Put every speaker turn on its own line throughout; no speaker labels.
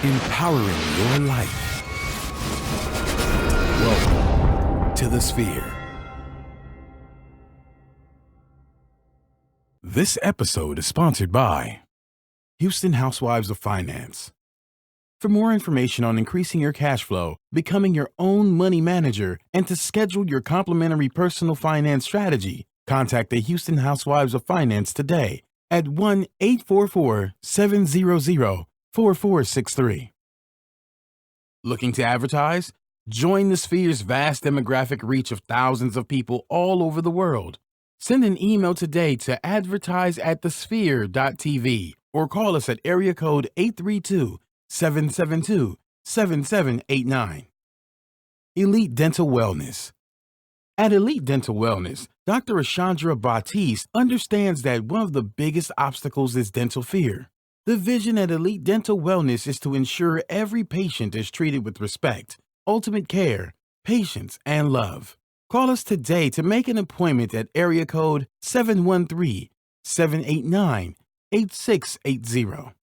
empowering your life. Welcome to the Sphere. This episode is sponsored by Houston Housewives of Finance. For more information on increasing your cash flow, becoming your own money manager, and to schedule your complimentary personal finance strategy, contact the Houston Housewives of Finance today at 1-844-700-4463. Looking to advertise? Join the Sphere's vast demographic reach of thousands of people all over the world. Send an email today to advertise@thesphere.tv or call us at area code 832-772-7789. Elite Dental Wellness. At Elite Dental Wellness, Dr. Ashandra Batiste understands that one of the biggest obstacles is dental fear. The vision at Elite Dental Wellness is to ensure every patient is treated with respect, ultimate care, patience, and love. Call us today to make an appointment at area code 713-789-8680.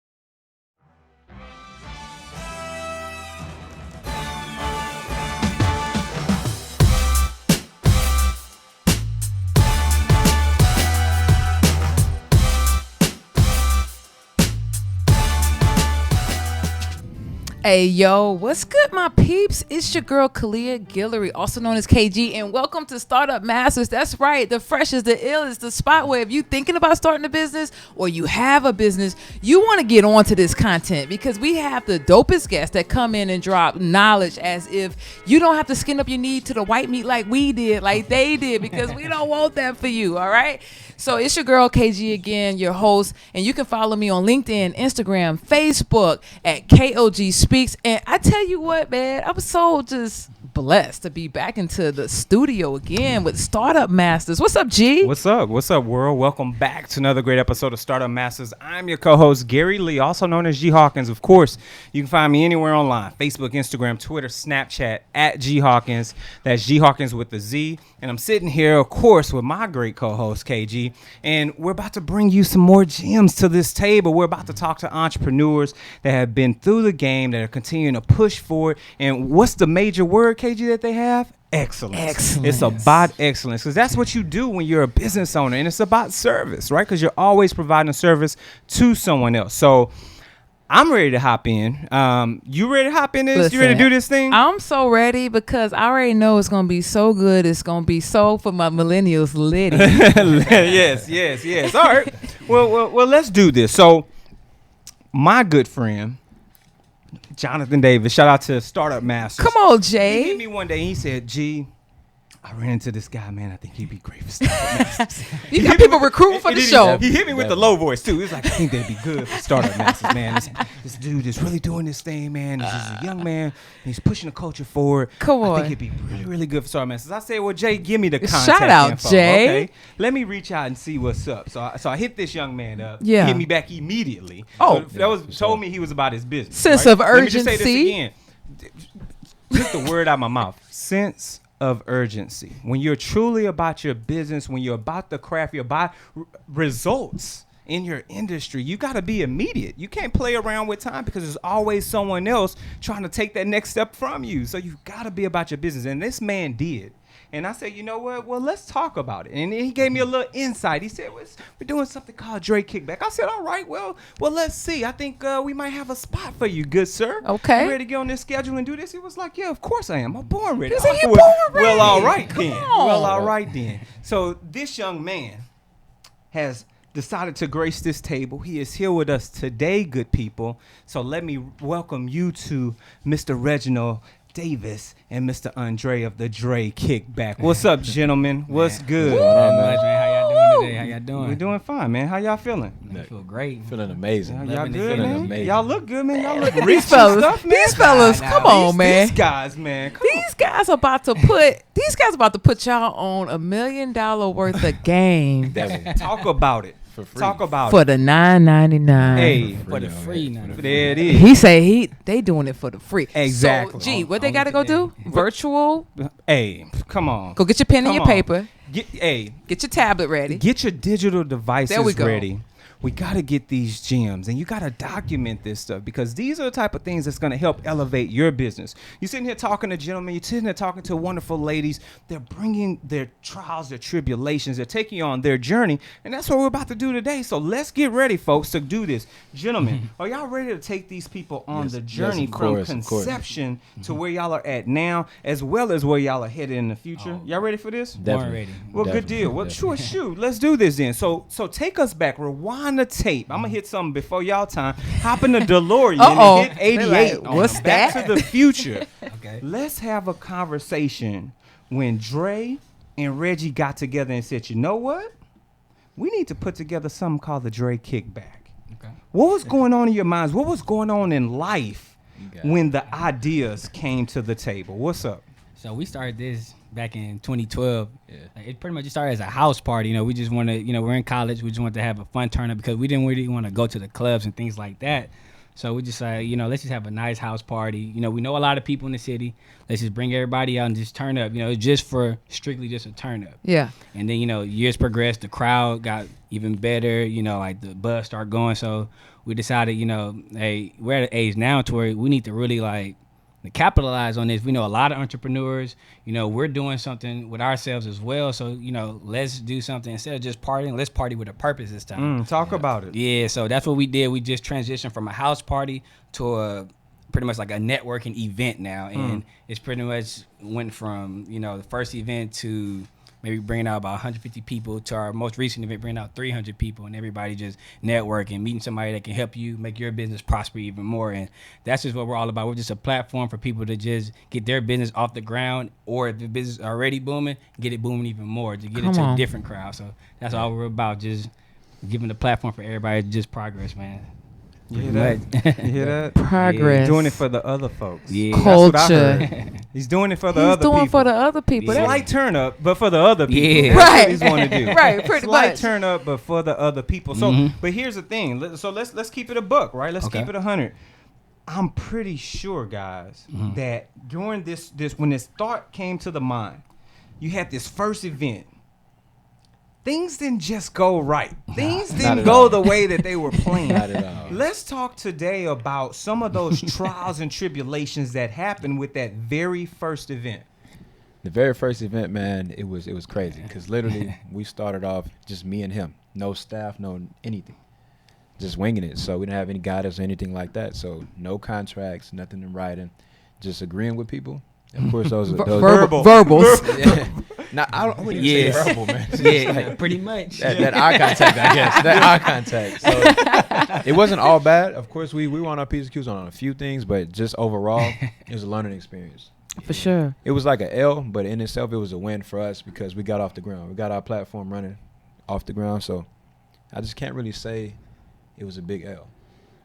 Hey, yo, what's good, my peeps? It's your girl, Kalia Guillory, also known as KG, and welcome to Startup Masters. That's right, the freshest, the illest, the spot where if you're thinking about starting a business or you have a business, you want to get onto this content because we have the dopest guests that come in and drop knowledge as if you don't have to skin up your knee to the white meat like we did, like they did, because we don't want that for you, all right? So it's your girl, KG, again, your host, and you can follow me on LinkedIn, Instagram, Facebook at KOG Speaks. And I tell you what, man, I'm so just blessed to be back into the studio again with Startup Masters. What's up, G?
What's up? What's up, world? Welcome back to another great episode of Startup Masters. I'm your co-host, Gary Lee, also known as G Hawkins. Of course, you can find me anywhere online, Facebook, Instagram, Twitter, Snapchat, at G Hawkins. That's G Hawkins with the Z. And I'm sitting here, of course, with my great co-host, KG. And we're about to bring you some more gems to this table. We're about to talk to entrepreneurs that have been through the game, that are continuing to push forward. And what's the major word, KG, that they have? Excellence. It's about excellence, because that's what you do when you're a business owner, and it's about service, right? Because you're always providing a service to someone else. So I'm ready to hop in. You ready to hop in this?
Listen,
you ready to do this thing?
I'm so ready because I already know it's going to be so good. It's going to be so for my millennials litty.
yes. All right. Well, let's do this. So my good friend, Jonathan Davis, shout out to Startup Masters.
Come on,
He
Jay.
hit me one day and he said, G, I ran into this guy, man. I think he'd be great for Startup Masters.
You got people recruiting for the show.
He hit me with the low voice, too. He was like, I think they'd be good for Startup Masters, man. This dude is really doing this thing, man. He's just a young man. He's pushing the culture forward.
Come on.
I think he'd be really, really good for Startup Masters. I said, well, Jay, give me the contact
Shout out,
info.
Jay.
Okay? Let me reach out and see what's up. So I hit this young man up.
Yeah.
He hit me back immediately.
Oh.
So told me he was about his business.
Sense
right?
of
Let me just say this
urgency.
again. Just the word out of my mouth. Sense of urgency. When you're truly about your business, when you're about the craft, you're about results in your industry, you got to be immediate. You can't play around with time because there's always someone else trying to take that next step from you. So you've got to be about your business. And this man did. And I said, you know what? Well, let's talk about it. And then he gave me a little insight. He said, we're doing something called Dre Kickback. I said, all right, well, let's see. I think we might have a spot for you, good sir.
Okay.
You ready to get on this schedule and do this? He was like, yeah, of course I am. I'm born ready.
He said,
I
"You're
said,
born ready."
Well, all right
Come
then.
on.
Well, all right then. So this young man has decided to grace this table. He is here with us today, good people. So let me welcome you to Mr. Reginald Davis and Mr. Andre of the Dre Kickback. What's up, gentlemen? What's good?
What's going on, man? How y'all doing today? How y'all doing?
We're doing fine, man. How y'all feeling?
I feel great.
Feeling amazing.
Y'all
Living
good,
it,
man?
feeling
amazing.
Y'all look good, man. Y'all look
These
rich
fellas,
and stuff, man.
these fellas,
Nah,
come
nah,
on, man.
These guys, man. Come on.
These guys about to put y'all on $1 million worth of game
Talk about it.
For free.
Talk about
for
it.
the $9.99.
Hey,
For the free now.
there it is.
He say they doing it for the free.
Exactly.
So, G, what they
Only
got to go do?
today.
Virtual.
Hey, come on.
Go get your pen and
Come
your
on.
paper.
Get
Get your tablet ready.
your digital devices
There we go.
ready. we got to get these gems, and you got to document this stuff, because these are the type of things that's going to help elevate your business. You're sitting here talking to gentlemen, you're sitting there talking to wonderful ladies. They're bringing their trials, their tribulations, they're taking you on their journey, and that's what we're about to do today. So let's get ready, folks, to do this. Gentlemen, are y'all ready to take these people on the journey from conception to where y'all are at now, as well as where y'all are headed in the future? Y'all ready for this?
Definitely. Ready.
Well, good deal. Well, shoot. Let's do this then. So take us back. Rewind the tape. I'm gonna hit something before y'all time. Hop in the DeLorean and hit 88.
Like, what's
Back
that?
to the future.
Okay.
Let's have a conversation when Dre and Reggie got together and said, you know what? We need to put together something called the Dre Kickback.
Okay.
What was going on in your minds? What was going on in life when the ideas came to the table? What's up?
So we started this back in 2012. Like, it pretty much just started as a house party. You know, we just want to, you know, we're in college. We just wanted to have a fun turn up because we didn't really want to go to the clubs and things like that. So we just you know, let's just have a nice house party. You know, we know a lot of people in the city. Let's just bring everybody out and just turn up. You know, just for strictly just a turn up.
Yeah.
And then, you know, years progressed. The crowd got even better. You know, like the buzz started going. So we decided, you know, hey, we're at an age now to where we need to really like to capitalize on this. We know a lot of entrepreneurs. You know, we're doing something with ourselves as well. So, you know, let's do something instead of just partying. Let's party with a purpose this time.
Talk about it.
Yeah, so that's what we did. We just transitioned from a house party to a pretty much like a networking event now, and it's pretty much went from, you know, the first event to maybe bringing out about 150 people to our most recent event, bringing out 300 people, and everybody just networking, meeting somebody that can help you make your business prosper even more. And that's just what we're all about. We're just a platform for people to just get their business off the ground, or if the business is already booming, get it booming even more, to get it to a different crowd. So that's all we're about, just giving the platform for everybody to just progress, man.
You hear that? You hear that?
Progress.
He's doing it for the other folks.
Yeah.
Culture.
That's what I heard. He's doing it for the other people.
He's doing for the other people.
Yeah.
Slight turn up, but for the other people.
Yeah.
That's
Right.
what he's going to do.
Right, pretty
Slight
much.
turn up, but for the other people. So, but here's the thing. So let's keep it a buck, right? Let's keep it 100. I'm pretty sure, guys, that during this when this thought came to the mind, you had this first event. Things didn't just go right. Things didn't go the way that they were planned.
Not at all.
Let's talk today about some of those trials and tribulations that happened with that very first event.
The very first event, man, it was crazy because literally we started off just me and him, no staff, no anything, just winging it. So we didn't have any guidance or anything like that. So no contracts, nothing in writing, just agreeing with people. Of course, those
Verbals.
Yeah. Now, I wouldn't say
Yes.
verbal, man.
Yeah,
Like,
pretty much.
that eye contact, I guess. That eye contact. So it wasn't all bad. Of course, we were on our P's and Q's on a few things, but just overall, it was a learning experience.
For sure.
It was like an L, but in itself, it was a win for us because we got off the ground. We got our platform running off the ground. So I just can't really say it was a big L.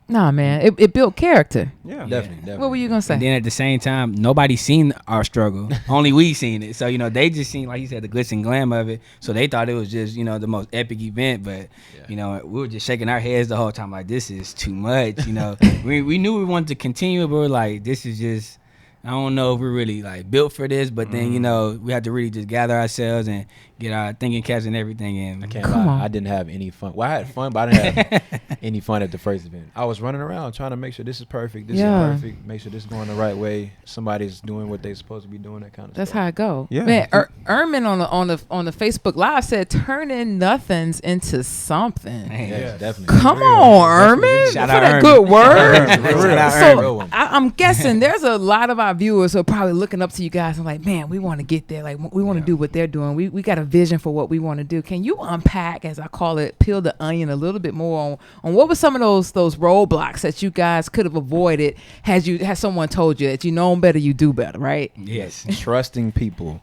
Nah, man. It built character.
Yeah.
Definitely.
What were you going to
And
say?
then at the same time, nobody seen our struggle. Only we seen it. So, you know, they just seen, like you said, the glitz and glam of it. So they thought it was just, you know, the most epic event. But, you know, we were just shaking our heads the whole time like, this is too much. You know, we knew we wanted to continue, but we're like, this is just, I don't know if we're really like built for this. But then, you know, we had to really just gather ourselves and get our thinking caps and everything in.
I can't
Come
lie.
on.
I didn't have any fun. Well, I had fun, but I didn't have any fun at the first event. I was running around trying to make sure this is perfect. This is perfect. Make sure this is going the right way. Somebody's doing what they're supposed to be doing. That kind of
That's
stuff.
how it go.
Yeah.
Man, Ermin on the Facebook Live said, turning nothings into something.
Man.
Yes, definitely.
Come on, Ermin.
Shout
for
out
that
Ermin.
good word.
Shout out
So
Ermin.
I'm guessing there's a lot of our viewers who are probably looking up to you guys and like, man, we want to get there. Like, we want to do what they're doing. We got a vision for what we want to do. Can you unpack, as I call it, peel the onion a little bit more on what were some of those roadblocks that you guys could have avoided had someone told you that you know better, you do better, right?
Yes.
Trusting people.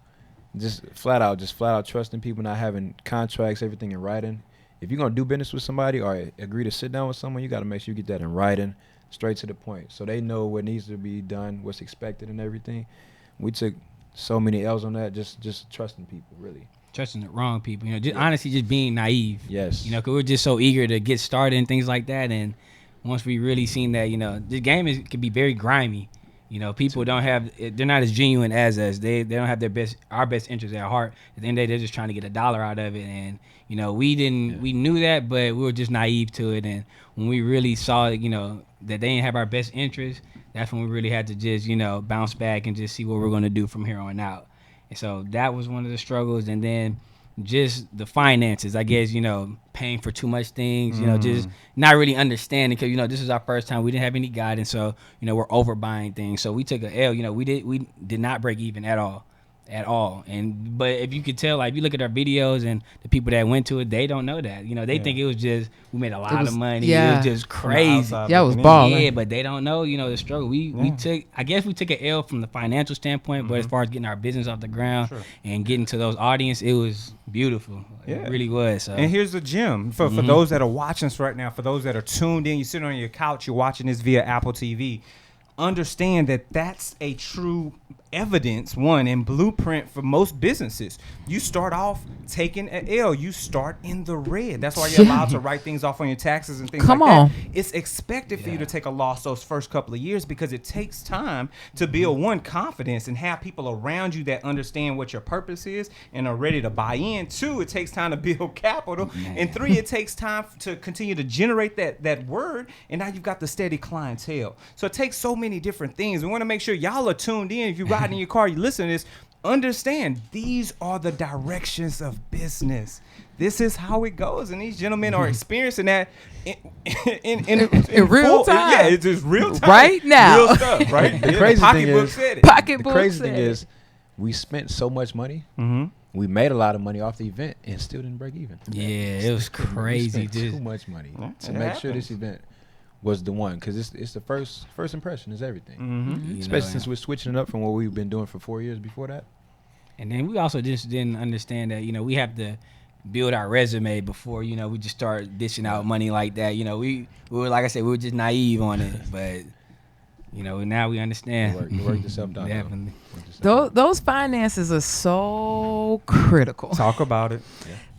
Just flat out trusting people, not having contracts, everything in writing. If you're going to do business with somebody or agree to sit down with someone, you got to make sure you get that in writing, straight to the point, so they know what needs to be done, what's expected and everything. We took so many L's on that, just trusting people, really.
Trusting the wrong people, you know, just honestly just being naive.
Yes.
You know, because we're just so eager to get started and things like that. And once we really seen that, you know, the game can be very grimy. You know, people don't have, they're not as genuine as us. They don't have our best interest at heart. At the end of the day, they're just trying to get a dollar out of it. And, you know, we knew that, but we were just naive to it. And when we really saw, you know, that they didn't have our best interest, that's when we really had to just, you know, bounce back and just see what we're going to do from here on out. And so that was one of the struggles. And then just the finances, I guess, you know, paying for too much things, you know, just not really understanding, because, you know, this is our first time. We didn't have any guidance. So, you know, we're overbuying things. So we took a L. You know, we did not break even at all. And but if you could tell, like, if you look at our videos and the people that went to it, they don't know that. You know, they think it was just, we made a lot of money.
Yeah.
It was just crazy.
Yeah, it was balling.
Yeah, but they don't know, you know, the struggle. We took an L from the financial standpoint, but as far as getting our business off the ground and getting to those audience, it was beautiful.
Yeah.
It really was. So.
And here's the gem for those that are watching us right now, for those that are tuned in, you're sitting on your couch, you're watching this via Apple TV. Understand that that's a true evidence, one, and blueprint for most businesses. You start off taking an L. You start in the red. That's why you're allowed to write things off on your taxes and things
Come
like
on.
that. It's expected for you to take a loss those first couple of years, because it takes time to build, one, confidence and have people around you that understand what your purpose is and are ready to buy in. Two, it takes time to build capital. And three, it takes time to continue to generate that word. And now you've got the steady clientele. So it takes so many different things. We want to make sure y'all are tuned in. If you're riding in your car, you listen to this, understand these are the directions of business. This is how it goes, and these gentlemen are experiencing that in
real
full,
time.
Yeah, it's just real time,
Right now.
real stuff. Right.
The
Yeah,
crazy thing
pocketbook
is-
said it.
Pocketbook.
The crazy thing is, we spent so much money. We made a lot of money off the event and still didn't break even.
Yeah, it was
We
crazy.
spent too much money to make sure this event was the one, because it's the first impression is everything. Especially since we're switching it up from what we've been doing for 4 years before that.
And then we also just didn't understand that, you know, we have to build our resume before, you know, we just start dishing out money like that. You know, we were, like I said, we were just naive on it, but, you know, now we understand.
You work yourself down.
Definitely.
Those finances are so critical.
Talk about it.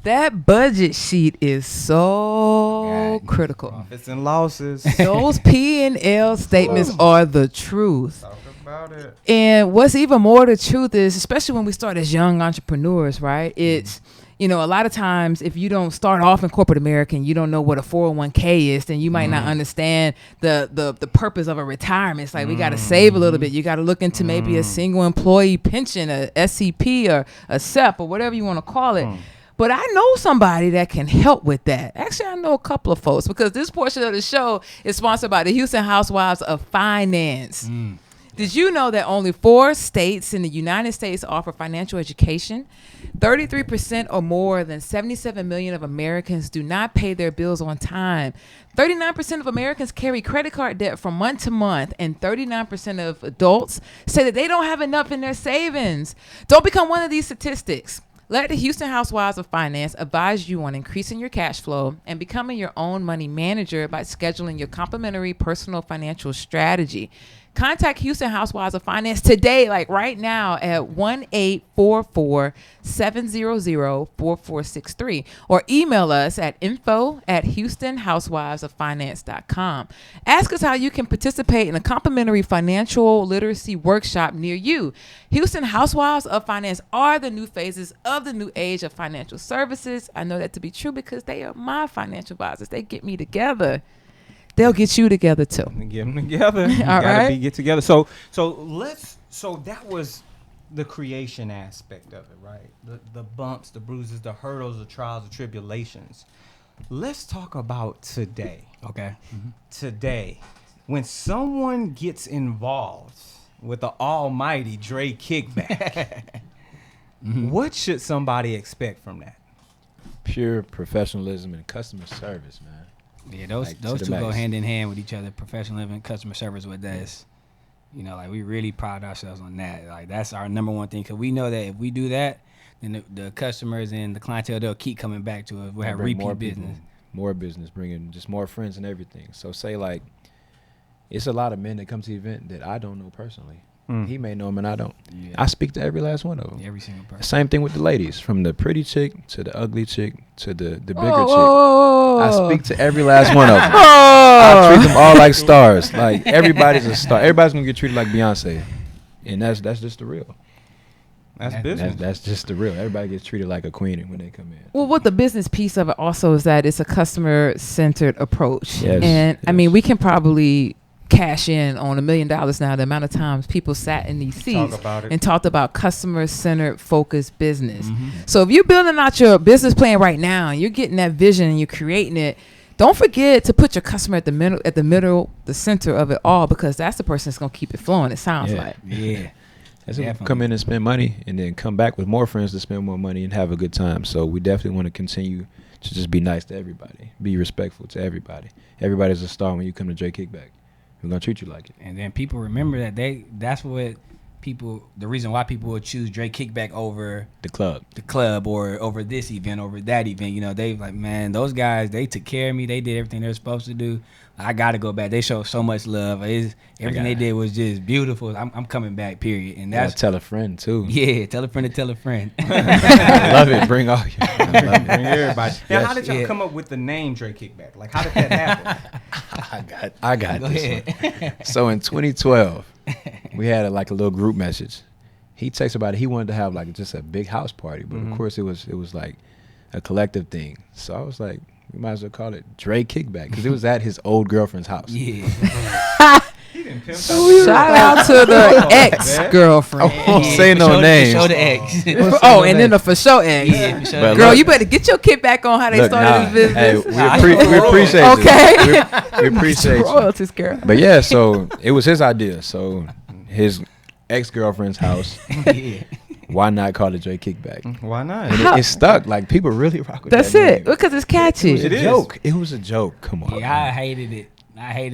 That budget sheet is so critical.
Profits and losses.
Those P&L statements are the truth.
Talk about it.
And what's even more the truth is, especially when we start as young entrepreneurs, right? It's, you know, a lot of times if you don't start off in corporate America and you don't know what a 401k is, then you might not understand the purpose of a retirement. It's like, we got to save a little bit. You got to look into maybe a single employee pension, a SCP or a SEP or whatever you want to call it. But I know somebody that can help with that. Actually, I know a couple of folks, because this portion of the show is sponsored by the Houston Housewives of Finance. Did you know that only 4 states in the United States offer financial education? 33% or more than 77 million of Americans do not pay their bills on time. 39% of Americans carry credit card debt from month to month, and 39% of adults say that they don't have enough in their savings. Don't become one of these statistics. Let the Houston Housewives of Finance advise you on increasing your cash flow and becoming your own money manager by scheduling your complimentary personal financial strategy. Contact Houston Housewives of Finance today, like right now, at 1-844-700-4463, or email us at info@houstonhousewivesoffinance.com. Ask us how you can participate in a complimentary financial literacy workshop near you. Houston Housewives of Finance are the new phases of the new age of financial services. I know that to be true because they are my financial advisors. They get me together. They'll get you together too.
Get them together.
All
Gotta
right.
get together. So that was the creation aspect of it, right? The bumps, the bruises, the hurdles, the trials, the tribulations. Let's talk about today.
Okay.
Today, when someone gets involved with the almighty Dre kickback, what should somebody expect from that?
Pure professionalism and customer service, man.
Yeah, those
Like, to
those
the
two go
max.
hand in hand with each other. Professionalism and customer service with us. You know, like, we really pride ourselves on that. Like, that's our number one thing, because we know that if we do that, then the customers and the clientele, they'll keep coming back to us. We'll have
Bring
repeat business.
more business, bringing just more friends and everything. So say, like, it's a lot of men that come to the event that I don't know personally. He may know them and I don't.
Yeah.
I speak to every last one of them.
Every single person.
Same thing with the ladies, from the pretty chick to the ugly chick to the bigger chick.
Oh.
I speak to every last one of them. I treat them all like stars. Like, everybody's a star. Everybody's gonna get treated like Beyonce, and that's just the real.
That's business.
That's just the real. Everybody gets treated like a queen when they come in.
Well, what the business piece of it also is that it's a customer-centered approach.
Yes,
And I
yes.
mean, we can probably cash in on $1 million now, the amount of times people sat in these seats
about it.
and talked about customer-centered focused business.
Mm-hmm.
So if you're building out your business plan right now and you're getting that vision and you're creating it, don't forget to put your customer at the middle, the center of it all, because that's the person that's going to keep it flowing, it sounds
Yeah.
like.
Yeah.
That's if we
Definitely.
come in and spend money and then come back with more friends to spend more money and have a good time. So we definitely want to continue to just be nice to everybody, be respectful to everybody. Everybody's a star when you come to Dre Kickback. We're gonna treat you like it.
And then people remember that that's what people, the reason why people would choose Dre Kickback over
The club.
the club or over this event, over that event. You know, they like, man, those guys, they took care of me. They did everything they were supposed to do. I got to go back. They showed so much love. Everything they did was just beautiful. I'm coming back, period. And
That's
that's,
tell a friend too.
yeah, tell a friend to tell a friend.
I love it. Bring all your I love it.
Bring everybody. Now,
Yes.
how did y'all
Yeah.
come up with the name Dre Kickback? Like, how did that happen?
I got
Go
this
ahead.
one. So in 2012, we had a little group message. He texted about it. He wanted to have like just a big house party, but of course it was like a collective thing. So I was like, we might as well call it Dre Kickback because it was at his old girlfriend's house.
Yeah.
He didn't pimp
Shout out to the ex-girlfriend.
I won't say no names.
Show the X.
Oh, and then the for sure ex.
Yeah, for sure.
But
Girl,
look-
you better get your kid back on how they
Look,
started this
hey,
business.
we appreciate you.
Okay.
We appreciate you.
Royalties, girl.
But yeah, so it was his idea. So his ex-girlfriend's house.
Yeah.
Why not call it Dre Kickback?
Why not?
And it stuck. Like, people really rock with
That's
that
it.
name.
Because it's catchy.
It was
It
a
is.
joke. It was a joke. Come on.
Yeah, I hated it. I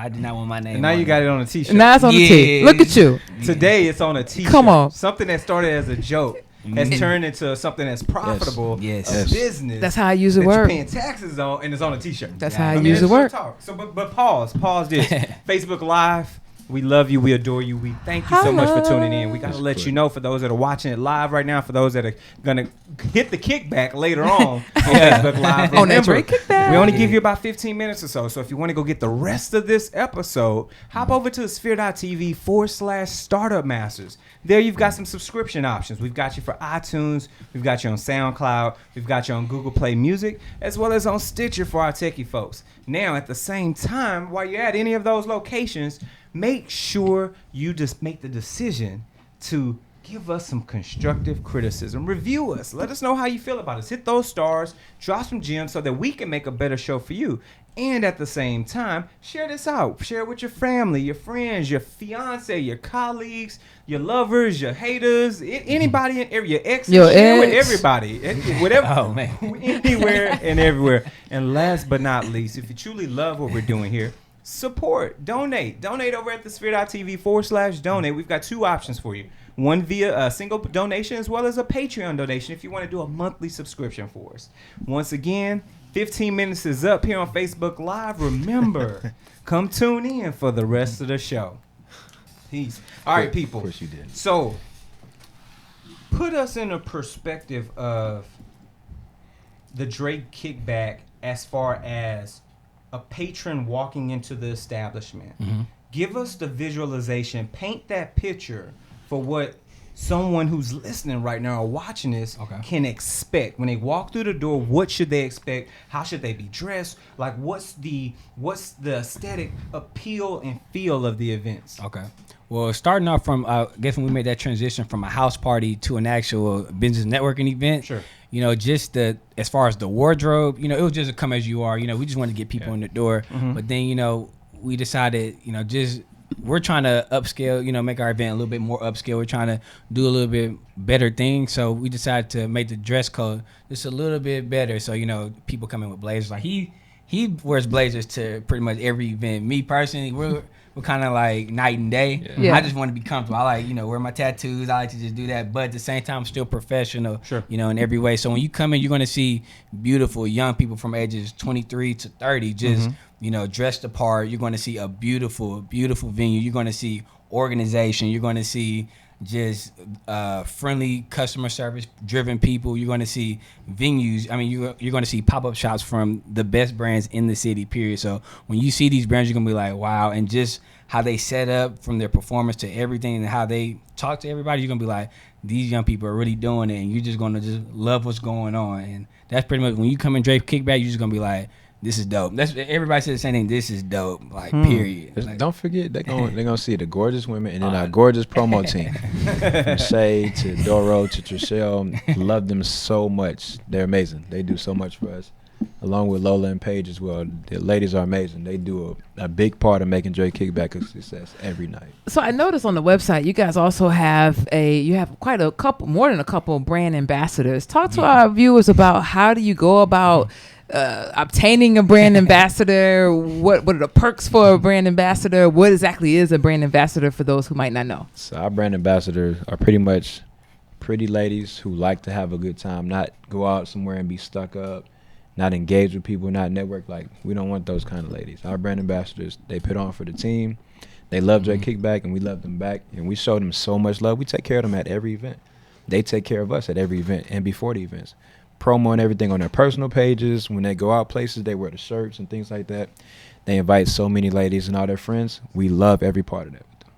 did not want my name.
And now
on
you got it on a t-shirt.
Now it's on the tee.
Yeah.
Look at you.
Today it's on a t-shirt.
Come on.
Something that started as a joke has turned into something that's profitable.
Yes.
A
Yes.
business.
That's how I use the
that you're
word.
paying taxes on, and it's on a t-shirt.
That's
Yeah,
how I
I mean,
use the
it's real
word.
talk. So, but pause this. Facebook Live. We love you. We adore you. We thank you so much for tuning in. We got to
That's
let
good.
you know, for those that are watching it live right now, for those that are going to hit the kickback later on Facebook Live.
On that
Remember,
Dre Kickback.
we only give you about 15 minutes or so. So if you want to go get the rest of this episode, hop over to sphere.tv/startup masters. There you've got some subscription options. We've got you for iTunes. We've got you on SoundCloud. We've got you on Google Play Music, as well as on Stitcher for our techie folks. Now, at the same time, while you're at any of those locations, make sure you just make the decision to give us some constructive criticism. Review us. Let us know how you feel about us. Hit those stars. Drop some gems so that we can make a better show for you. And at the same time, share this out. Share it with your family, your friends, your fiance, your colleagues, your lovers, your haters, anybody, your exes.
Your
share with
ex.
everybody. Whatever.
Oh, man.
Anywhere and everywhere. And last but not least, if you truly love what we're doing here, support, donate over at thesphere.tv/donate. We've got two options for you. One via a single donation, as well as a Patreon donation if you want to do a monthly subscription for us. Once again, 15 minutes is up here on Facebook Live. Remember, come tune in for the rest of the show. Peace. All right, people.
Of course you did.
So, put us in a perspective of the Drake Kickback as far as a patron walking into the establishment. Give us the visualization. Paint that picture for what someone who's listening right now or watching this can expect when they walk through the door. What should they expect? How should they be dressed? Like, what's the aesthetic appeal and feel of the events?
Okay. Well, starting off from, I guess when we made that transition from a house party to an actual business networking event,
Sure.
you know, just as far as the wardrobe, you know, it was just a come as you are. You know, we just wanted to get people in the door. But then, you know, we decided, you know, we're trying to upscale, you know, make our event a little bit more upscale. We're trying to do a little bit better things. So we decided to make the dress code just a little bit better. So, you know, people come in with blazers. Like he wears blazers to pretty much every event. Me personally, we're kind of like night and day.
Yeah.
I just want to be comfortable. I like, wear my tattoos. I like to just do that. But at the same time, I'm still professional, in every way. So when you come in, you're going to see beautiful young people from ages 23 to 30 just, dressed apart. You're going to see a beautiful, beautiful venue. You're going to see organization. You're going to see just friendly customer service driven people. You're going to see venues. I mean, you're going to see pop-up shops from the best brands in the city, period. So when you see these brands, you're going to be like, wow. And just how they set up from their performance to everything and how they talk to everybody, you're going to be like, these young people are really doing it. And you're just going to just love what's going on. And that's pretty much when you come and Drake Kickback, you're just going to be like, this is dope. That's everybody says the same thing. This is dope. Like, period. Like,
don't forget they're gonna see the gorgeous women and then our gorgeous promo team. From Shay to Doro to Trishelle. Love them so much. They're amazing. They do so much for us. Along with Lola and Paige as well. The ladies are amazing. They do a big part of making Drake Kickback a success every night.
So I noticed on the website you guys also have quite a couple, more than a couple brand ambassadors. Talk to our viewers about how do you go about obtaining a brand ambassador. What are the perks for a brand ambassador? What exactly is a brand ambassador for those who might not know?
So our brand ambassadors are pretty much pretty ladies who like to have a good time, not go out somewhere and be stuck up, not engage with people, not network. Like, we don't want those kind of ladies. Our brand ambassadors, they put on for the team. They love Drake Kickback and we love them back, and we show them so much love. We take care of them at every event. They take care of us at every event and before the events. Promo and everything on their personal pages. When they go out places, they wear the shirts and things like that. They invite so many ladies and all their friends. We love every part of that with them.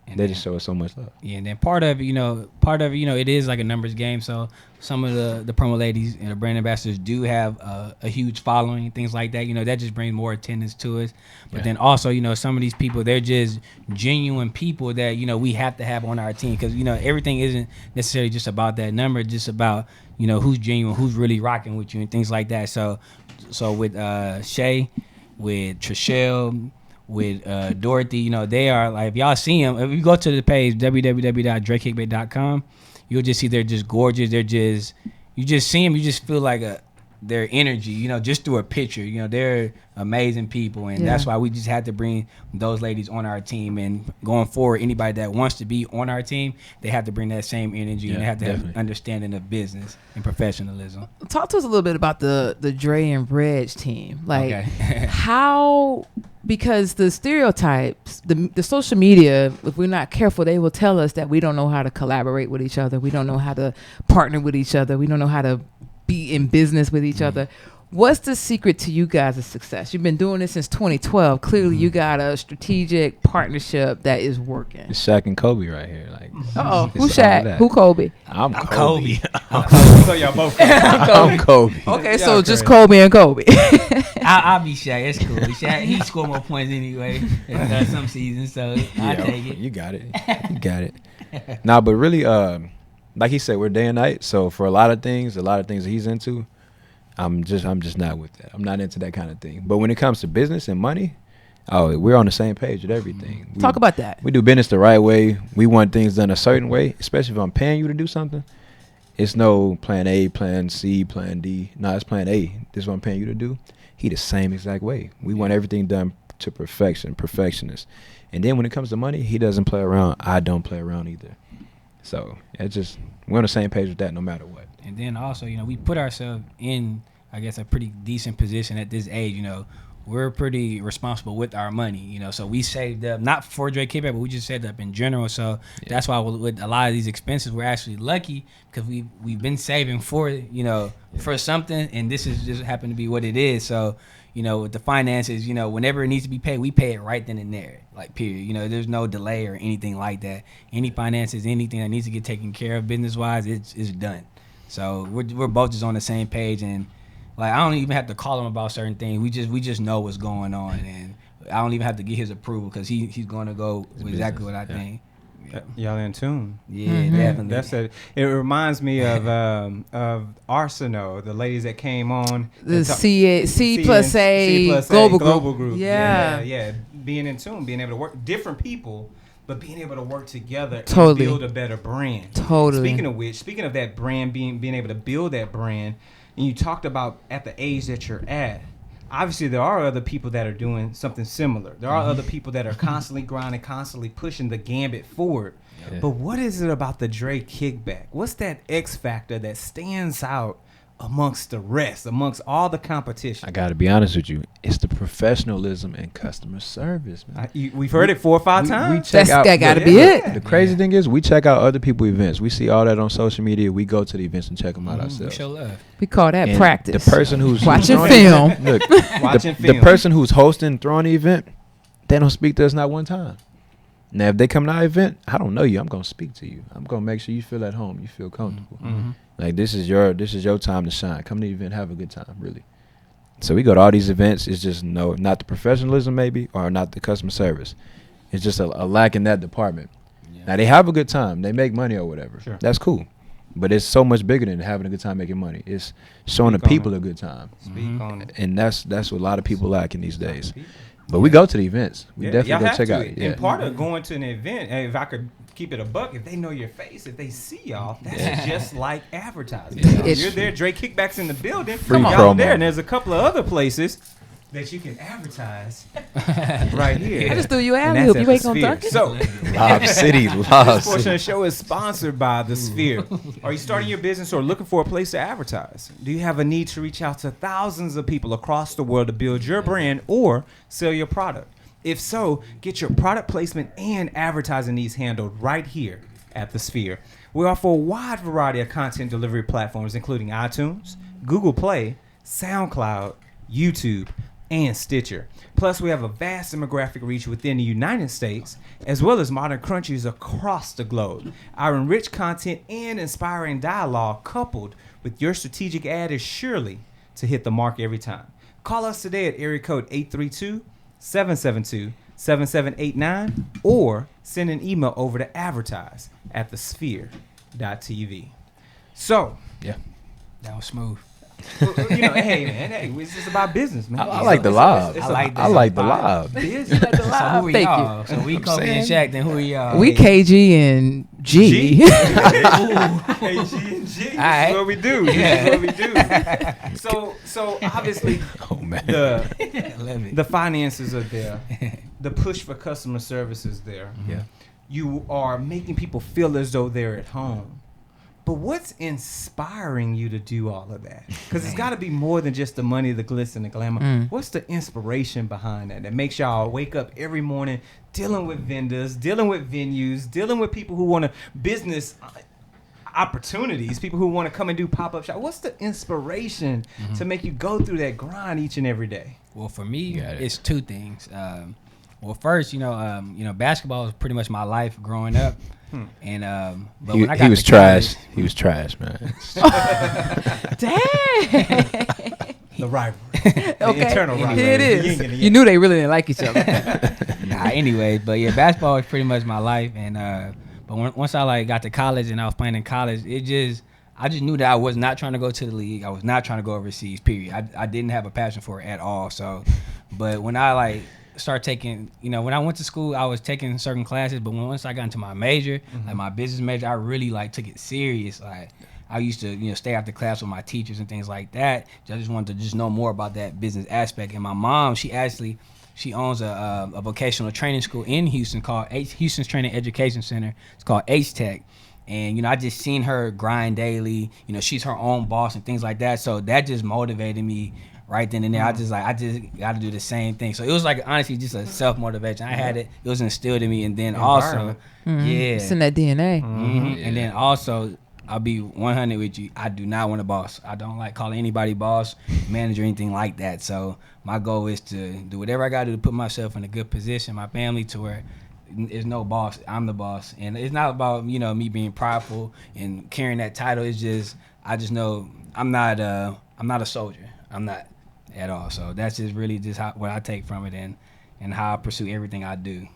And they just show us so much love.
Yeah, and then part of it is like a numbers game. So some of the promo ladies and the brand ambassadors do have a huge following, things like that. That just brings more attendance to us. But then also, some of these people, they're just genuine people that, we have to have on our team. Because, everything isn't necessarily just about that number. It's just about, who's genuine, who's really rocking with you and things like that. So with Shay, with Trishelle, with Dorothy, they are like, if y'all see them, if you go to the page www.drakekickback.com, you'll just see they're just gorgeous. They're just, you just see them, you just feel like their energy, just through a picture. They're amazing people, and that's why we just had to bring those ladies on our team. And going forward, anybody that wants to be on our team, they have to bring that same energy, and they have to have understanding of business and professionalism.
Talk to us a little bit about the Dre and Reg team. Like, how, because the stereotypes, the social media, if we're not careful, they will tell us that we don't know how to collaborate with each other. We don't know how to partner with each other. We don't know how to be in business with each other. What's the secret to you guys' success? You've been doing this since 2012. Clearly, you got a strategic partnership that is working.
It's Shaq and Kobe right here. Like,
who's Shaq? Who Kobe?
I'm Kobe.
So y'all both.
I'm Kobe.
Okay, so just Kobe and Kobe.
I'll be Shaq. It's cool. Shaq, he scored more points anyway some seasons, so I take it.
You got it. You got it. Nah, but really, like he said, we're day and night. So for a lot of things that he's into, I'm just not with that. I'm not into that kind of thing. But when it comes to business and money, we're on the same page with everything.
Talk about that.
We do business the right way. We want things done a certain way, especially if I'm paying you to do something. It's no plan A, plan C, plan D. No, it's plan A. This is what I'm paying you to do. He the same exact way. We want everything done to perfection, perfectionist. And then when it comes to money, he doesn't play around. I don't play around either. So it's just, we're on the same page with that no matter what.
And then also, we put ourselves in, I guess, a pretty decent position at this age. We're pretty responsible with our money, so we saved up, not for Drake Kickback, but we just saved up in general. So that's why with a lot of these expenses, we're actually lucky because we've been saving for, for something, and this is just happened to be what it is. So, with the finances, whenever it needs to be paid, we pay it right then and there, like, period. There's no delay or anything like that. Any finances, anything that needs to get taken care of business-wise, it's done. So we're both just on the same page, and like, I don't even have to call him about certain things. We just know what's going on, and I don't even have to get his approval because he's going to go with exactly what I think.
Y'all in tune.
Yeah, definitely.
That's it. It reminds me of Arsenal, the ladies that came on.
The C plus A global group.
Yeah. Being in tune, being able to work different people, but being able to work together
and
build a better brand.
Totally.
Speaking of that brand, being able to build that brand, and you talked about at the age that you're at, obviously there are other people that are doing something similar. There are other people that are constantly grinding, constantly pushing the gambit forward.
Yeah.
But what is it about the Dre kickback? What's that X factor that stands out amongst the rest, amongst all the competition?
I got to be honest with you. It's the professionalism and customer service, man.
We've heard it 4 or 5 times.
That got to be it.
The crazy thing is, we check out other people's events. We see all that on social media. We go to the events and check them out
We
ourselves.
show love.
We call that
And
practice.
The person who's
Watching
throwing
film.
the event- look,
Watching
the
film.
person who's hosting, throwing the event, they don't speak to us not one time. Now, if they come to our event, I don't know you. I'm gonna speak to you. I'm gonna make sure you feel at home. You feel comfortable. Like this is your time to shine. Come to the event, have a good time, really. So we go to all these events. It's just not the professionalism maybe, or not the customer service. It's just a lack in that department.
Yeah.
Now they have a good time. They make money or whatever.
Sure.
That's cool. But it's so much bigger than having a good time making money. It's showing
Speak
the
on
people
it.
a good time.
Speak on it.
And that's what a lot of people lack in these days. But we go to the events. We
y'all
definitely go
have
check
to.
out. Yeah.
And part of going to an event, if I could keep it a buck, if they know your face, if they see y'all, that's just like advertising.
It's
You're there, Dre Kickback's in the building.
Free
Y'all
promo.
there, and there's a couple of other places that you can advertise right here.
I just threw you out.
And
Hope
that's
you
at
ain't
the
gonna
Sphere.
duck it.
So,
Lob City,
this
Lob
portion of
City.
the show is sponsored by the Sphere. Are you starting your business or looking for a place to advertise? Do you have a need to reach out to thousands of people across the world to build your brand or sell your product? If so, get your product placement and advertising needs handled right here at the Sphere. We offer a wide variety of content delivery platforms, including iTunes, Google Play, SoundCloud, YouTube, and Stitcher. Plus, we have a vast demographic reach within the United States, as well as modern countries across the globe. Our enriched content and inspiring dialogue, coupled with your strategic ad, is surely to hit the mark every time. Call us today at area code 832-772-7789 or send an email over to advertise@thesphere.tv. So,
Yeah.
That was smooth.
hey man, it's just about business, man.
I like the live.
It's
I like
I like the
about
live.
business.
So who are
Thank you.
y'all? So we Kobe and Shaq. Then who are y'all?
We KG and G.
Hey, G and G.
All right.
That's what we do. That's what we do. So obviously,
Oh man.
the finances are there. The push for customer service is there.
Yeah.
You are making people feel as though they're at home. But what's inspiring you to do all of that? Because it's got to be more than just the money, the glitz, and the glamour. What's the inspiration behind that makes y'all wake up every morning dealing with vendors, dealing with venues, dealing with people who want to business opportunities, people who want to come and do pop-up shop? What's the inspiration to make you go through that grind each and every day?
Well, for me,
Got it.
it's two things. Well, first, basketball was pretty much my life growing up, and but when I got
He was
to
trash.
college-
He was trash, man.
Dang.
The rivalry. The
Okay.
internal rivalry.
Here it
The
is.
yin and the
You
yang.
knew they really didn't like each other.
Nah, anyways, but yeah, basketball was pretty much my life, and but once I got to college and I was playing in college, I just knew that I was not trying to go to the league. I was not trying to go overseas. Period. I didn't have a passion for it at all. So, but when I start taking, when I went to school, I was taking certain classes, but once I got into my major, like my business major, I really took it serious. Like I used to, stay after class with my teachers and things like that. I just wanted to know more about that business aspect. And my mom, she owns a vocational training school in Houston called Houston's Training Education Center. It's called H-Tech. And, I just seen her grind daily. She's her own boss and things like that. So that just motivated me right then and there. I just got to do the same thing. So it was honestly just a self-motivation. I had it. It was instilled in me. And then also,
It's in that DNA.
and then also, I'll be 100 with you. I do not want a boss. I don't like calling anybody boss, manager, anything like that. So my goal is to do whatever I got to do to put myself in a good position, my family, to where there's no boss. I'm the boss. And it's not about, me being prideful and carrying that title. It's just, I just know I'm not a soldier. I'm not at all. So that's just really just what I take from it and how I pursue everything I do.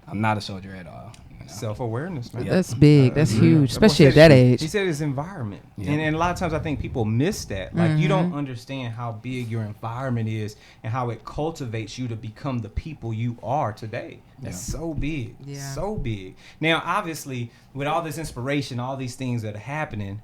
I'm not a soldier at all.
Self-awareness, man.
That's big. That's huge,
Well,
especially at that
He
age.
said it's environment.
Yeah.
And a lot of times I think people miss that. Like, you don't understand how big your environment is and how it cultivates you to become the people you are today. That's so big.
Yeah.
So big. Now, obviously, with all this inspiration, all these things that are happening,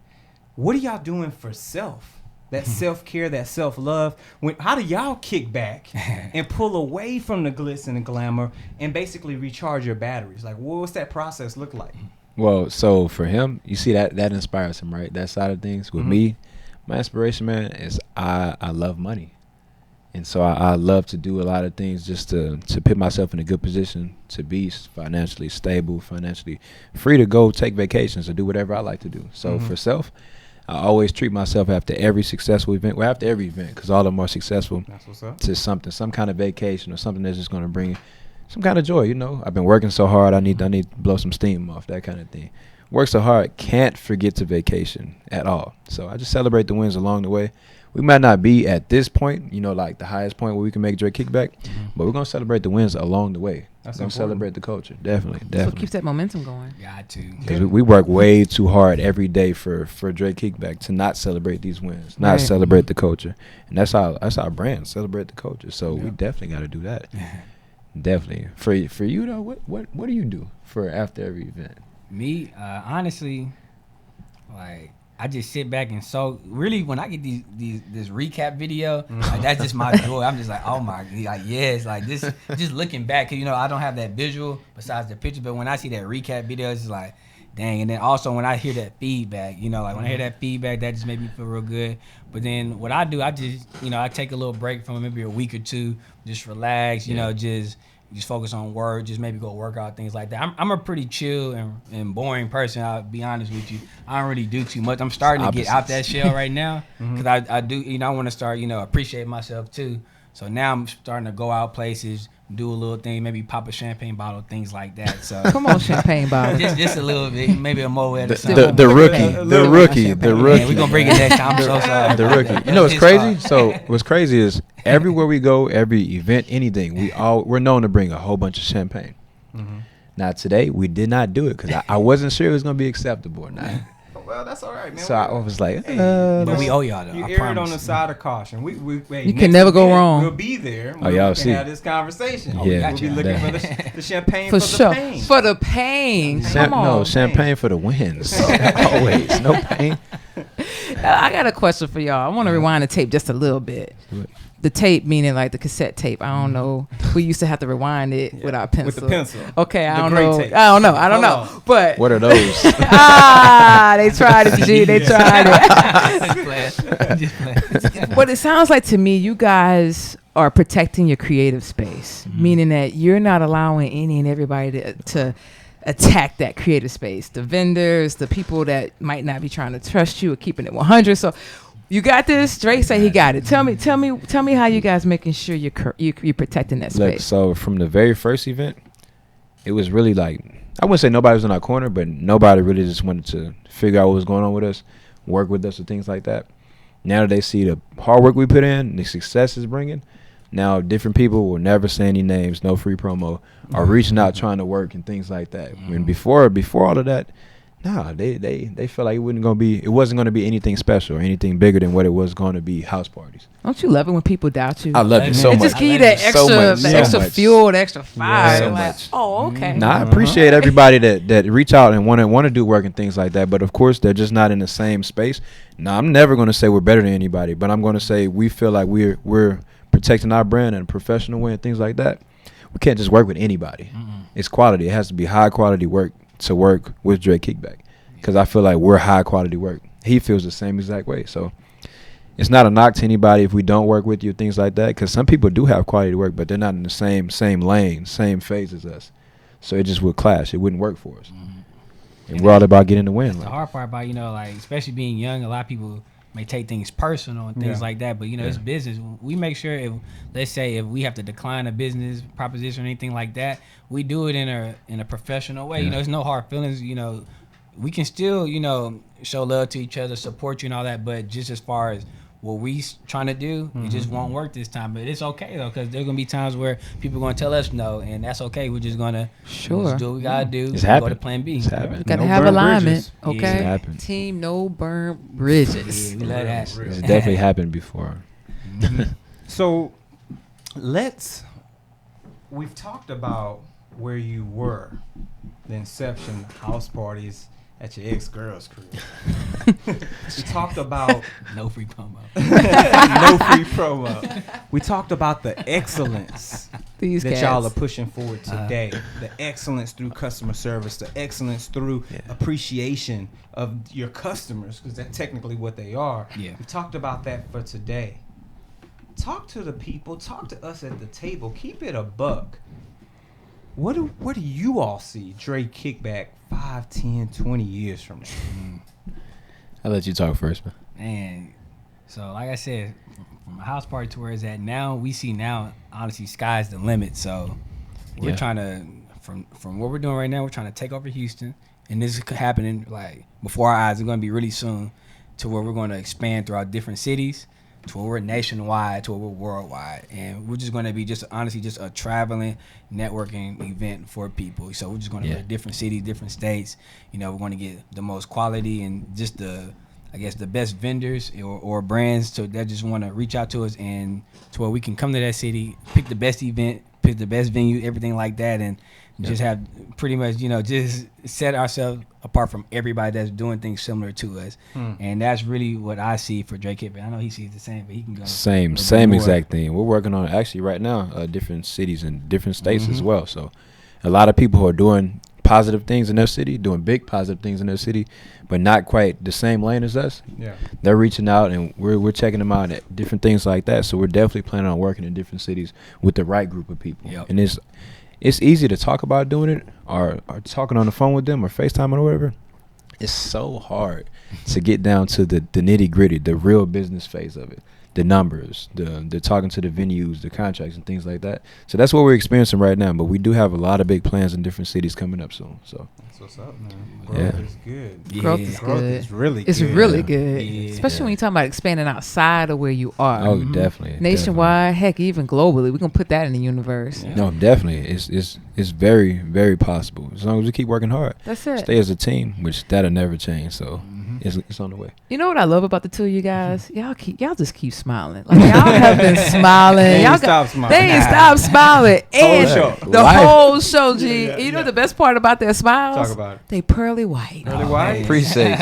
what are y'all doing for self? that self-care, that self-love. How do y'all kick back and pull away from the glitz and the glamour and basically recharge your batteries? Like, what's that process look like?
Well, so for him, you see that inspires him, right? That side of things. With me, my inspiration, man, is I love money. And so I love to do a lot of things just to put myself in a good position to be financially stable, financially free to go take vacations or do whatever I like to do. So for self, I always treat myself after every successful event, well, after every event, because all of them are successful,
That's what's up.
to some kind of vacation or something that's just going to bring some kind of joy. You know, I've been working so hard. I need to blow some steam off, that kind of thing. Work so hard, can't forget to vacation at all. So I just celebrate the wins along the way. We might not be at this point, you know, like the highest point where we can make Drake kickback, but we're going to celebrate the wins along the way.
That's
We're going
important.
to celebrate the culture. Definitely.
So it keeps that momentum going.
Got to.
Because we work way too hard every day for Drake kickback to not celebrate these wins, not
Right.
celebrate the culture. And that's our brand, celebrate the culture. So we definitely got to do that. Definitely. For you, though, what do you do for after every event?
Me, honestly, like I just sit back and so really when I get this recap video, like, that's just my joy. I'm just like, oh my, like yes, like this. Just looking back, 'cause, you know, I don't have that visual besides the picture, but when I see that recap video, it's just like, dang. And then also when I hear that feedback, you know, like when I hear that feedback, that just made me feel real good. But then what I do, I just, you know, I take a little break from maybe a week or two, just relax, you know, just focus on work, just maybe go work out, things like that. I'm a pretty chill and boring person, I'll be honest with you. I don't really do too much. I'm starting to get out that shell right now because I do, you know, I want to start, you know, appreciate myself too. So now I'm starting to go out places, do a little thing, maybe pop a champagne bottle, things like that. So
Come on, champagne bottle.
just a little bit, maybe a Moet or something.
The rookie.
Yeah, we're gonna bring it next time. I'm so sorry.
The rookie. You know what's crazy? So what's crazy is everywhere we go, every event, anything, we're known to bring a whole bunch of champagne. Now today we did not do it because I wasn't sure it was gonna be acceptable or not.
Well, that's all right, man.
So I was like,
But we owe y'all though.
You
I
erred
promise.
on the side of caution. We
You can never go wrong.
We'll be there.
Oh, y'all
we
see.
can have this conversation.
Yeah.
We'll be looking for the champagne
For
for
sure.
the pain.
For the pain. Come on.
no champagne for the wins. Always no pain.
I got a question for y'all. I want to rewind the tape just a little bit. The tape meaning like the cassette tape. I don't know. We used to have to rewind it with our pencil.
With the pencil.
Okay, I
The
don't
gray
know.
tape.
I don't know.
Hold on.
But
What are those?
they tried it, G. They tried it.
Just playing.
But it sounds like to me, you guys are protecting your creative space, meaning that you're not allowing any and everybody to attack that creative space. The vendors, the people that might not be trying to trust you, or keeping it 100. So you got this. Drake say he got it. Tell me how you guys making sure you're protecting that
Look,
space.
so from the very first event, it was really like, I wouldn't say nobody was in our corner, but nobody really just wanted to figure out what was going on with us, work with us, or things like that. Now that they see the hard work we put in, the success it's bringing, now different people will never say any names, no free promo, are reaching out trying to work and things like that. When before all of that, nah, they felt like it wasn't gonna be anything special or anything bigger than what it was going to be. House parties.
Don't you love it when people doubt you?
I love it so
It
much.
just give you that extra
much.
fuel, the extra fire.
so
Like,
much.
oh, okay.
Nah, I appreciate everybody that reach out and want to do work and things like that. But of course, they're just not in the same space. Nah, I'm never going to say we're better than anybody, but I'm going to say we feel like we're protecting our brand in a professional way and things like that. We can't just work with anybody. It's quality. It has to be high quality work to work with Drake Kickback, because I feel like we're high quality work. He feels the same exact way. So it's not a knock to anybody if we don't work with you, things like that, because some people do have quality work, but they're not in the same lane, same phase as us. So it just would clash. It wouldn't work for us. And we're all about getting the win.
The hard part about, you know, like, especially being young, a lot of people may take things personal and things like that. But, you know, it's business. We make sure if, let's say, if we have to decline a business proposition or anything like that, we do it in a professional way. You know, there's no hard feelings. You know, we can still, you know, show love to each other, support you and all that. But just as far as what we trying to do, it just won't work this time. But it's okay, though, because there's going to be times where people are going to tell us no, and that's okay. We're just going to do what we got to do.
It's
Go
happened.
to plan B.
It's happened.
Gotta
No
have
burnt
alignment,
bridges.
okay?
It's happened.
Team no burn bridges.
Yeah, we love that.
It's definitely happened before.
So we've talked about where you were, the inception, house parties, at your ex-girl's crib. We talked about
No free promo.
no free promo. We talked about the excellence
These
that
cats.
y'all are pushing forward today. The excellence through customer service, the excellence through appreciation of your customers, because that's technically what they are.
Yeah.
We talked about that for today. Talk to the people. Talk to us at the table. Keep it a buck. Where do you all see Dre Kickback 5, 10, 20 years from now?
I'll let you talk first, man.
And so, like I said, from a house party to where it's at now, we see now, honestly, sky's the limit. So we're trying to, from what we're doing right now, we're trying to take over Houston. And this is happening like before our eyes. It's going to be really soon to where we're going to expand throughout different cities, to where we're nationwide, to where we're worldwide. And we're just going to be just honestly just a traveling networking event for people. So we're just going to go to different cities, different states. You know, we're going to get the most quality and just the, I guess, the best vendors or brands that just want to reach out to us, and to where we can come to that city, pick the best event, pick the best venue, everything like that, and just have pretty much, you know, just set ourselves apart from everybody that's doing things similar to us. And that's really what I see for Drake Kickback. I know he sees the same, but he can go.
Same exact thing. We're working on actually right now, different cities and different states as well. So a lot of people who are doing positive things in their city, doing big positive things in their city, but not quite the same lane as us.
Yeah.
They're reaching out, and we're checking them out at different things like that. So we're definitely planning on working in different cities with the right group of people.
Yep.
And it's easy to talk about doing it or talking on the phone with them or FaceTime or whatever. It's so hard to get down to the nitty gritty, the real business phase of it, the numbers, the talking to the venues, the contracts and things like that. So that's what we're experiencing right now. But we do have a lot of big plans in different cities coming up soon. So
That's what's up, man. Growth is good.
Yeah.
Growth is
Growth
good.
is really
It's
good.
really good,
Yeah.
especially when you're talking about expanding outside of where you are.
oh, definitely
Nationwide, heck, even globally, we're gonna put that in the universe.
Yeah.
No, definitely. It's very, very possible. As long as we keep working hard.
That's it.
Stay as a team, which that'll never change. So it's on the way.
You know what I love about the two of you guys? Y'all just keep smiling. Like y'all have been smiling.
They
Y'all
ain't stop smiling.
They ain't stop smiling. And
show.
the
Life.
whole show, G. You know the best part about their smiles?
Talk about it.
They pearly white.
Pearly white?
Appreciate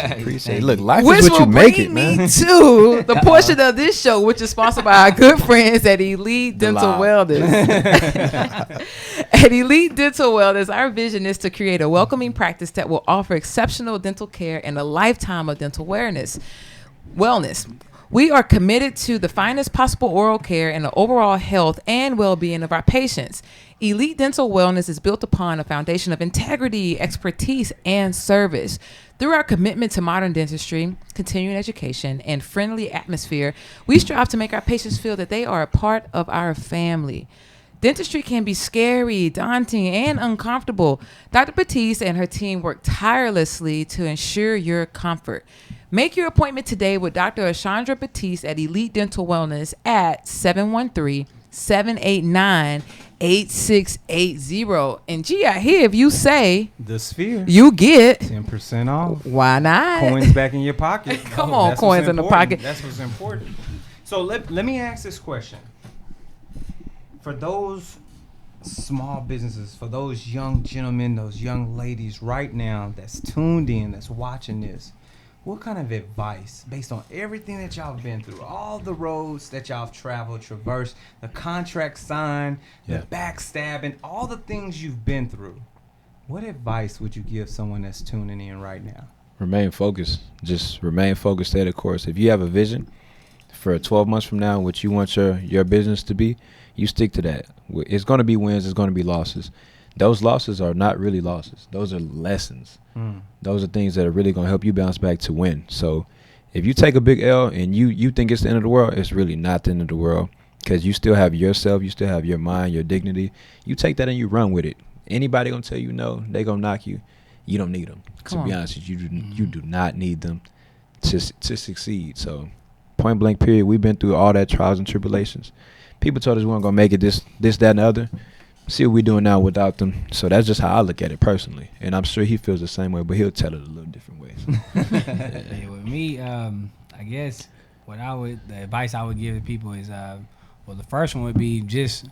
it. Look, life
Which
is what
will
you make
bring
it, man.
me to the portion of this show, which is sponsored by our good friends at Elite Dental Wellness. At Elite Dental Wellness, our vision is to create a welcoming practice that will offer exceptional dental care and a lifetime of dental wellness. We are committed to the finest possible oral care and the overall health and well-being of our patients. Elite Dental Wellness is built upon a foundation of integrity, expertise, and service. Through our commitment to modern dentistry, continuing education, and friendly atmosphere, we strive to make our patients feel that they are a part of our family. Dentistry can be scary, daunting, and uncomfortable. Dr. Batiste and her team work tirelessly to ensure your comfort. Make your appointment today with Dr. Ashandra Batiste at Elite Dental Wellness at 713-789-8680. And G, I hear if you say
The Sphere.
you get
10% off.
why not?
Coins back in your pocket.
Come on,
That's
coins
what's
in the
important.
pocket.
That's what's important. So let me ask this question. For those small businesses, for those young gentlemen, those young ladies right now that's tuned in, that's watching this, what kind of advice, based on everything that y'all have been through, all the roads that y'all have traveled, traversed, the contract signed, the backstabbing, all the things you've been through, what advice would you give someone that's tuning in right now?
Remain focused. Just remain focused. Stay the course. If you have a vision for 12 months from now, what you want your business to be, you stick to that. It's going to be wins. It's going to be losses. Those losses are not really losses. Those are lessons. Those are things that are really going to help you bounce back to win. So if you take a big L and you think it's the end of the world, it's really not the end of the world, because you still have yourself. You still have your mind, your dignity. You take that and you run with it. Anybody going to tell you no, they going to knock you. You don't need them. To be honest with you, you do not need them to succeed. So point blank period, we've been through all that trials and tribulations. People told us we weren't going to make it this, that, and the other. See what we're doing now without them. So that's just how I look at it personally. And I'm sure he feels the same way, but he'll tell it a little different ways.
Yeah, with me, I guess the advice I would give to people is, the first one would be just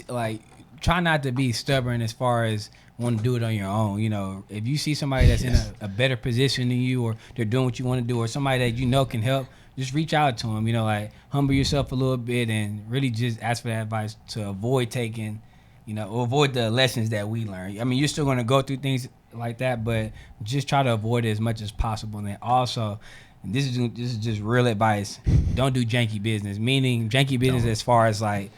like try not to be stubborn as far as want to do it on your own. You know, if you see somebody that's in a better position than you, or they're doing what you want to do, or somebody that you know can help, just reach out to them. You know, like humble yourself a little bit and really just ask for that advice to avoid taking, you know, or avoid the lessons that we learn. I mean, you're still going to go through things like that, but just try to avoid it as much as possible. And then also, this is just real advice. Don't do janky business. Meaning janky business as far as like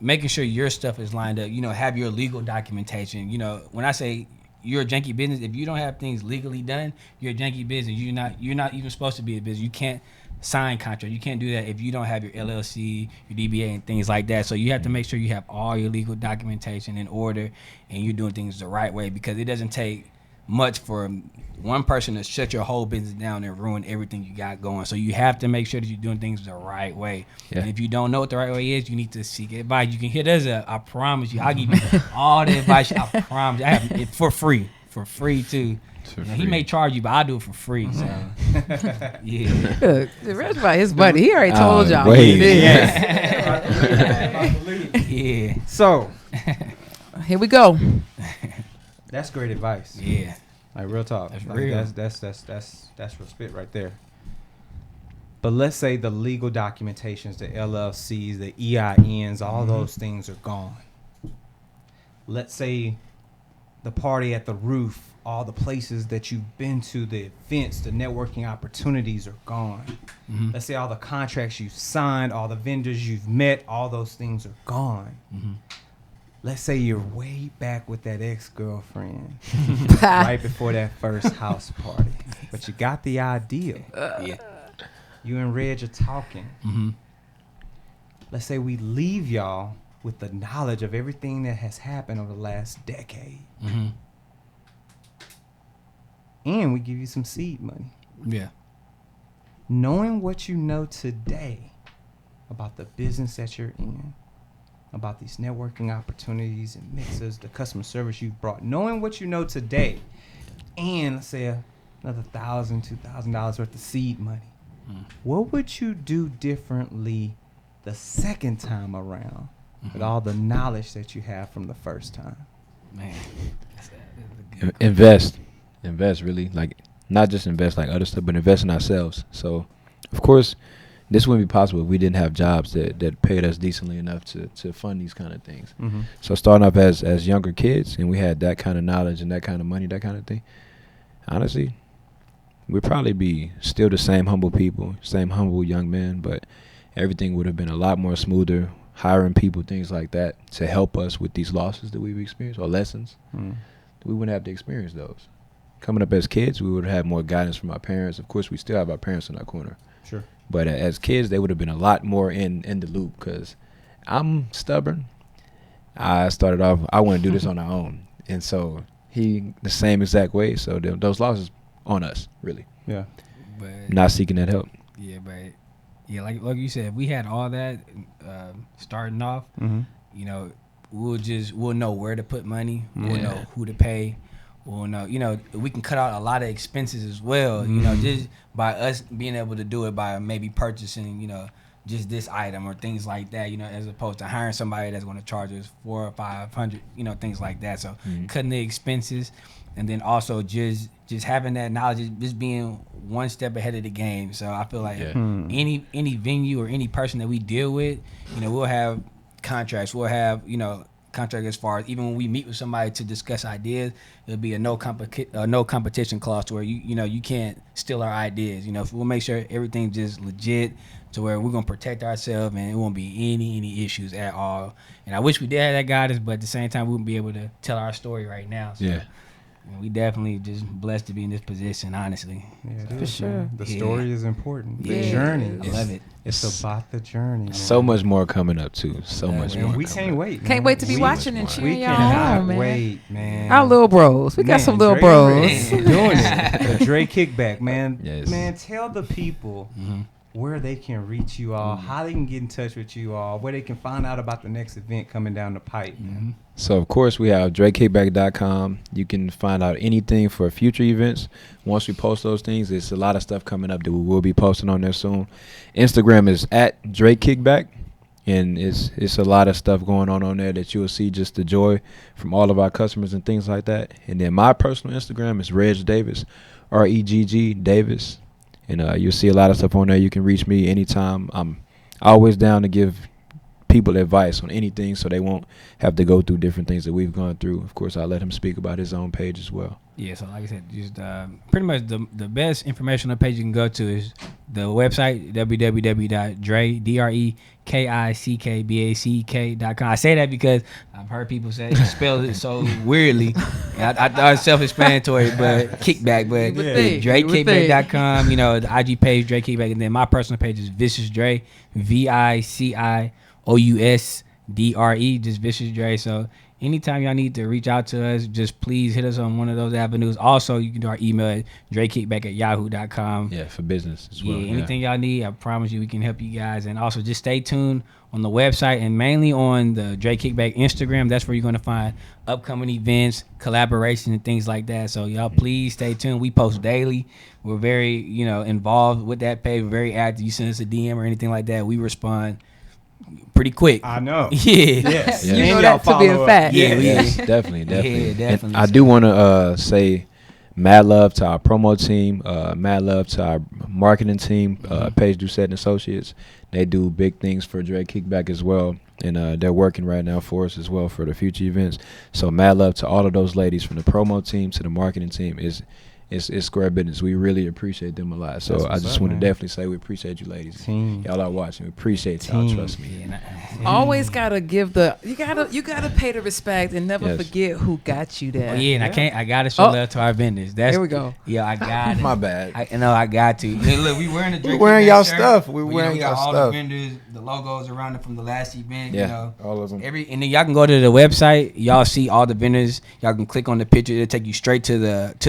making sure your stuff is lined up. You know, have your legal documentation. You know, when I say you're a janky business, if you don't have things legally done, you're a janky business. You're not even supposed to be a business. You can't sign contract. You can't do that if you don't have your LLC, your DBA, and things like that. So you have to make sure you have all your legal documentation in order, and you're doing things the right way, because it doesn't take much for one person to shut your whole business down and ruin everything you got going. So you have to make sure that you're doing things the right way. Yeah. And if you don't know what the right way is, you need to seek advice. You can hit us up. I promise you, I'll give you all the advice. I promise you. I have it for free too. You know, he may charge you, but I'll do it for free. So yeah.
Look, the rest about his buddy. He already told y'all.
Wait.
Yeah.
So
Here we go.
that's great advice.
Yeah.
Like real talk.
That's
Like,
real.
That's respect right there. But let's say the legal documentations, the LLCs, the EINs, all those things are gone. Let's say the party at the roof, all the places that you've been to, the events, the networking opportunities are gone.
Mm-hmm.
Let's say all the contracts you've signed, all the vendors you've met, all those things are gone.
Mm-hmm.
Let's say you're way back with that ex-girlfriend right before that first house party, but you got the idea.
Yeah.
You and Reg are talking.
Mm-hmm.
Let's say we leave y'all with the knowledge of everything that has happened over the last decade.
Mm-hmm.
And we give you some seed money.
Yeah.
Knowing what you know today about the business that you're in, about these networking opportunities and mixes, the customer service you've brought, knowing what you know today, and let's say another $1,000, $2,000 worth of seed money, what would you do differently the second time around with all the knowledge that you have from the first time?
Man.
Invest really, like not just invest like other stuff, but invest in ourselves. So of course this wouldn't be possible if we didn't have jobs that paid us decently enough to fund these kind of things.
Mm-hmm.
So starting off as younger kids, and we had that kind of knowledge and that kind of money, that kind of thing, honestly, we'd probably be still the same humble people, same humble young men, but everything would have been a lot more smoother, hiring people, things like that, to help us with these losses that we've experienced, or lessons. We wouldn't have to experience those. Coming up as kids, we would have had more guidance from our parents. Of course, we still have our parents in our corner.
Sure.
But as kids, they would have been a lot more in the loop, because I'm stubborn. I started off, I want to do this on our own. And so he, the same exact way. So those losses on us, really.
Yeah.
But
Not seeking that help.
yeah, but yeah, like you said, if we had all that starting off,
Mm-hmm.
you know, we'll know where to put money. We'll
Yeah.
know who to pay. We'll know, you know, we can cut out a lot of expenses as well. You know, just by us being able to do it by maybe purchasing, you know, just this item or things like that. You know, as opposed to hiring somebody that's going to charge us $400 or $500. You know, things like that. So cutting the expenses, and then also just having that knowledge, just being one step ahead of the game. So I feel like any venue or any person that we deal with, you know, we'll have contracts. We'll have, you know, contract as far as even when we meet with somebody to discuss ideas, it'll be a no competition clause to where you know you can't steal our ideas. You know, we'll make sure everything's just legit to where we're gonna protect ourselves and it won't be any issues at all. And I wish we did have that guidance, but at the same time we wouldn't be able to tell our story right now. So,
Yeah.
you know, we definitely just blessed to be in this position, honestly.
Yeah, it
For
is,
sure.
man. The
Yeah.
story is important. The
Yeah.
journey.
I love it.
It's about the journey. Man.
So much more coming up, too. So much
And
more.
we
coming
can't
up.
wait.
Can't wait to be
We-
watching and
We
cheering
We
y'all
cannot
on, man.
wait, man.
Our little bros. We got
Man,
some little
Dre
bros.
is doing it. The Dre kickback, man.
Yes.
Man, tell the people where they can reach you all, how they can get in touch with you all, where they can find out about the next event coming down the pipe, man.
So, of course, we have DreKickback.com. You can find out anything for future events. Once we post those things, there's a lot of stuff coming up that we will be posting on there soon. Instagram is @DreKickback. And it's a lot of stuff going on there that you will see just the joy from all of our customers and things like that. And then my personal Instagram is Reg Davis, REGG Davis. And you'll see a lot of stuff on there. You can reach me anytime. I'm always down to give people advice on anything so they won't have to go through different things that we've gone through. Of course, I let him speak about his own page as well.
Yeah, so like I said, just pretty much the best information on the page you can go to is the website, www.drekickback.com. I say that because I've heard people say spell it so weirdly. I thought it's self-explanatory, but kickback. But drekickback.com, the IG page, Dre Kickback, and then my personal page is Vicious Dre, VICIOUSDRE, just Vicious Dre. So anytime y'all need to reach out to us, just please hit us on one of those avenues. Also, you can do our email at drekickback@yahoo.com.
Yeah, for business as well.
Yeah, anything y'all need, I promise you we can help you guys. And also just stay tuned on the website and mainly on the Dre Kickback Instagram. That's where you're going to find upcoming events, collaboration, and things like that. So y'all please stay tuned. We post daily. We're very, involved with that page. We're very active. You send us a DM or anything like that, we respond pretty quick.
I know.
Yeah.
Yes.
You
And
know
y'all
that to be a
follow up.
fact.
Yeah,
Yes, definitely.
Yeah, definitely.
And I do want to say mad love to our promo team, mad love to our marketing team, Page Doucette and Associates. They do big things for Dre Kickback as well, and they're working right now for us as well for the future events. So mad love to all of those ladies, from the promo team to the marketing team. It's square business. We really appreciate them a lot. So
That's
I
what's
just
up,
want to
man.
definitely say we appreciate you ladies.
Team.
Y'all are watching. We appreciate y'all.
Team.
Trust me.
Always gotta give you gotta pay the respect and never
Yes.
forget who got you there.
Oh, yeah, and I gotta show love to our vendors.
Here we go.
Yeah, I got it.
My bad.
I got to. Look, we wearing the Dre
wearing
Kickback
y'all
shirt.
stuff. We
But,
wearing
we got
y'all
all
stuff.
the vendors, the logos around it from the last event.
Yeah, all of them.
And then y'all can go to the website. Y'all see all the vendors. Y'all can click on the picture. It'll take you straight to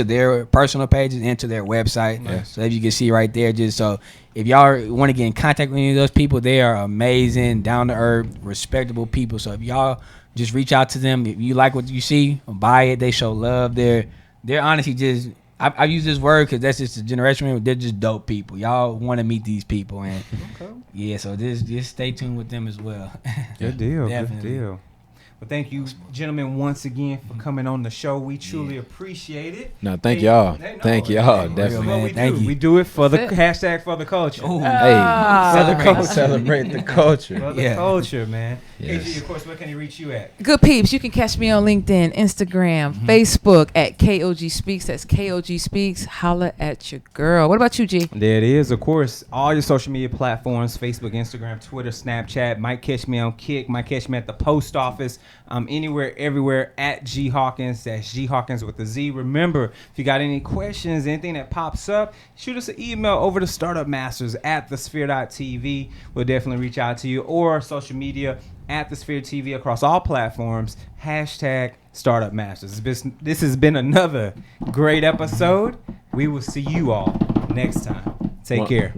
their personal pages and to their website.
Nice.
So if you can see right there, just so if y'all want to get in contact with any of those people, they are amazing, down to earth, respectable people. So if y'all just reach out to them, if you like what you see, buy it. They show love. They're honestly just. I use this word because that's just a generation. They're just dope people. Y'all want to meet these people, and yeah. So just stay tuned with them as well.
Good deal.
Definitely.
Good deal. Well, thank you, gentlemen, once again for coming on the show. We truly appreciate it.
No, thank y'all. Thank y'all.
That's
Definitely.
what
man.
we
Thank
do.
you.
We do it for the
That's it.
hashtag for the culture.
Ooh.
Hey, celebrate the culture.
For the
Yeah.
culture, man.
Yes.
KG, of course, where can he reach you at?
Good peeps, you can catch me on LinkedIn, Instagram, Facebook at KOG Speaks. That's KOG Speaks. Holla at your girl. What about you, G?
There it is, of course. All your social media platforms, Facebook, Instagram, Twitter, Snapchat. Might catch me on Kick. Might catch me at the post office. I'm anywhere, everywhere at G Hawkins. That's G Hawkins with a Z. Remember, if you got any questions, anything that pops up, shoot us an email over to startupmasters@thesphere.tv. We'll definitely reach out to you. Or social media at the Sphere TV across all platforms. Hashtag Startup Masters. This has been another great episode. We will see you all next time. Take care.